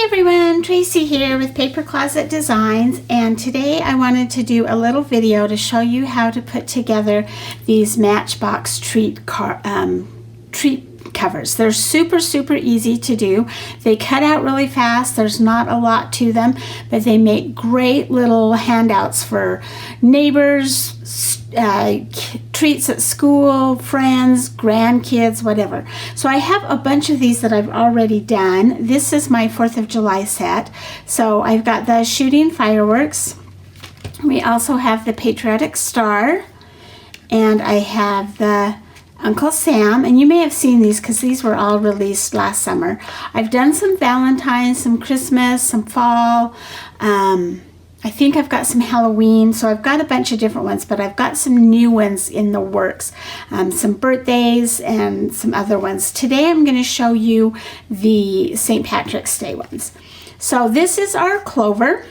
Hi everyone, Tracy here with Paper Closet Designs, and today I wanted to do a little video to show you how to put together these Matchbook Treat covers. They're super easy to do. They cut out really fast. There's not a lot to them, but they make great little handouts for neighbors, treats at school, friends, grandkids, whatever. So I have a bunch of these that I've already done. This is my 4th of July set. So I've got the shooting fireworks. We also have the patriotic star, and I have the Uncle Sam, and you may have seen these because these were all released last summer. I've done some Valentine's, some Christmas, some fall. I think I've got some Halloween, so I've got a bunch of different ones, but I've got some new ones in the works, some birthdays and some other ones. Today I'm going to show you the St. Patrick's Day ones. So this is our clover.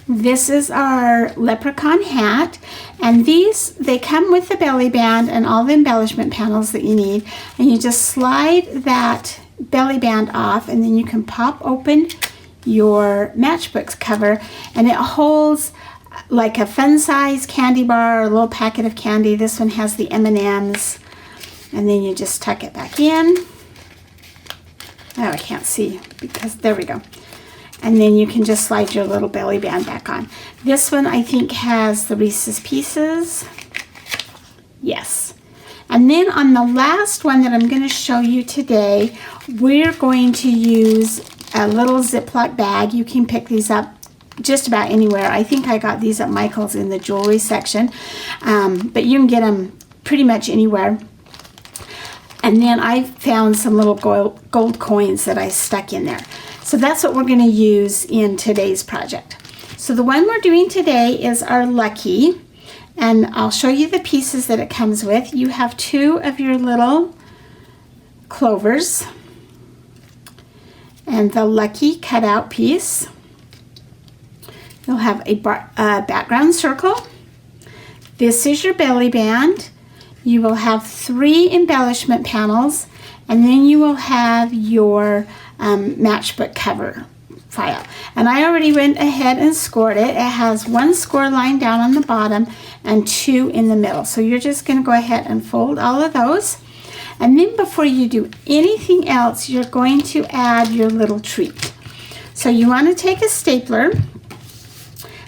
This is our leprechaun hat, and these, they come with the belly band and all the embellishment panels that you need, and you just slide that belly band off, and then you can pop open your matchbook cover, and it holds like a fun size candy bar or a little packet of candy. This one has the M&Ms, and then you just tuck it back in. Oh, I can't see because there we go. And then you can just slide your little belly band back on. This one I think has the Reese's Pieces. Yes. And then on the last one that I'm going to show you today, we're going to use a little Ziploc bag. You can pick these up just about anywhere. I think I got these at Michael's in the jewelry section, but you can get them pretty much anywhere. And then I found some little gold coins that I stuck in there. So that's what we're going to use in today's project. So the one we're doing today is our Lucky, and I'll show you the pieces that it comes with. You have 2 of your little clovers and the Lucky cutout piece. You'll have a background circle. This is your belly band. You will have 3 embellishment panels, and then you will have your matchbook cover file. And I already went ahead and scored it. It has 1 score line down on the bottom and 2 in the middle. So you're just going to go ahead and fold all of those. And then before you do anything else, you're going to add your little treat. So you want to take a stapler.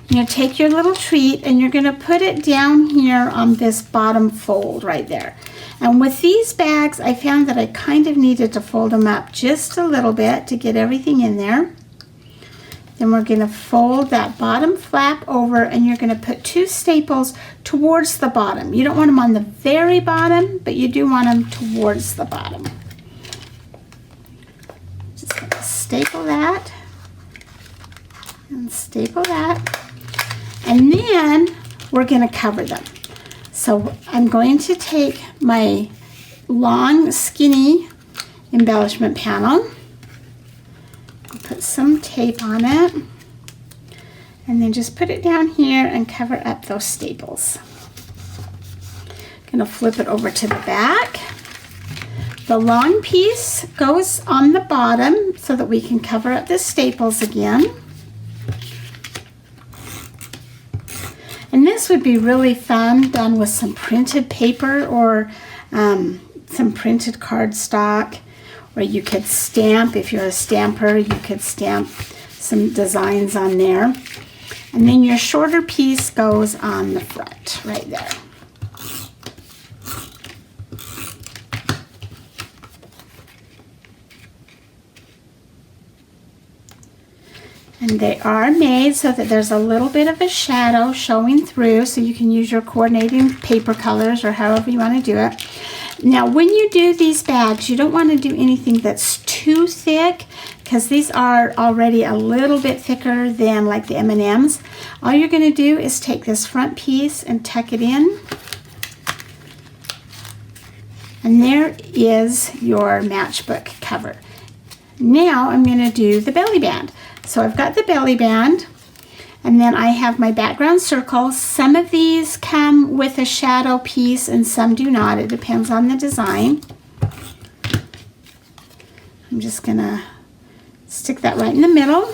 You take your little treat and you're going to put it down here on this bottom fold right there. And with these bags, I found that I kind of needed to fold them up just a little bit to get everything in there. Then we're going to fold that bottom flap over, and you're going to put 2 staples towards the bottom. You don't want them on the very bottom, but you do want them towards the bottom. Just going to staple that and staple that. And then we're going to cover them. So I'm going to take my long, skinny embellishment panel, put some tape on it, and then just put it down here and cover up those staples. Gonna flip it over to the back. The long piece goes on the bottom so that we can cover up the staples again. And this would be really fun done with some printed paper or some printed cardstock, or you could stamp. If you're a stamper, you could stamp some designs on there. And then your shorter piece goes on the front right there. And they are made so that there's a little bit of a shadow showing through, so you can use your coordinating paper colors or however you want to do it. Now, when you do these bags, you don't want to do anything that's too thick, because these are already a little bit thicker than like the M&Ms. All you're going to do is take this front piece and tuck it in. And there is your matchbook cover. Now I'm going to do the belly band. So I've got the belly band, and then I have my background circles. Some of these come with a shadow piece and some do not. It depends on the design. I'm just gonna Stick that right in the middle.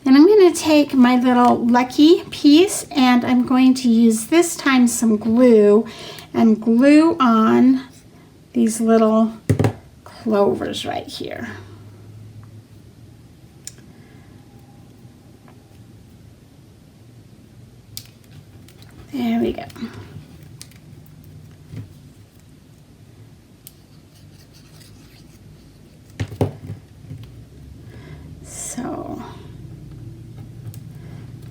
And I'm going to take my little lucky piece and I'm going to use this time some glue and glue on these little clovers right here. There we go. So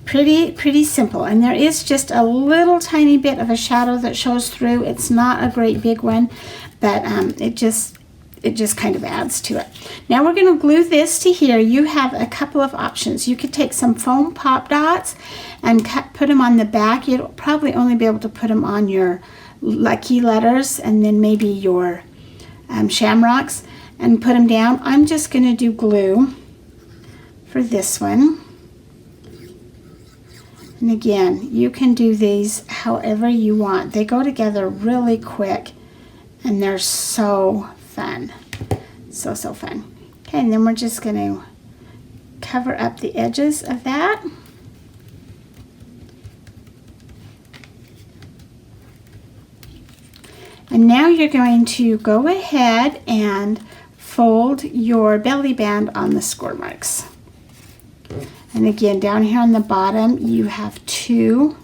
pretty simple, and there is just a little tiny bit of a shadow that shows through. It's not a great big one, but it just kind of adds to it. Now we're going to glue this to here. You have a couple of options. You could take some foam pop dots and put them on the back. You'll probably only be able to put them on your lucky letters and then maybe your shamrocks and put them down. I'm just going to do glue for this one. And again, you can do these however you want. They go together really quick and they're so fun. So fun. Okay, and then we're just going to cover up the edges of that. And now you're going to go ahead and fold your belly band on the score marks. And again, down here on the bottom, you have 2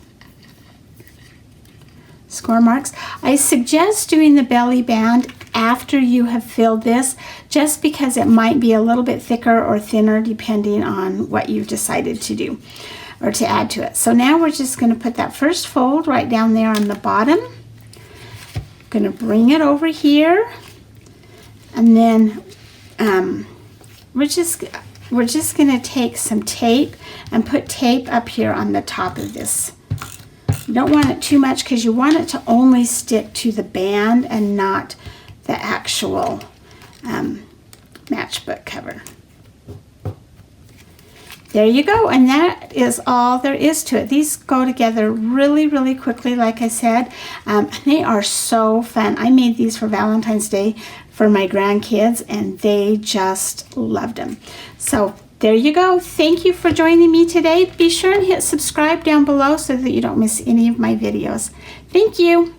score marks. I suggest doing the belly band after you have filled this, just because it might be a little bit thicker or thinner depending on what you've decided to do or to add to it. So now we're just going to put that first fold right down there on the bottom. I'm going to bring it over here, and then we're just going to take some tape and put tape up here on the top of this. You don't want it too much because you want it to only stick to the band and not the actual matchbook cover. There you go, and that is all there is to it. These go together really quickly, like I said. They are so fun. I made these for Valentine's Day for my grandkids, and they just loved them. So there you go. Thank you for joining me today. Be sure and hit subscribe down below so that you don't miss any of my videos. Thank you.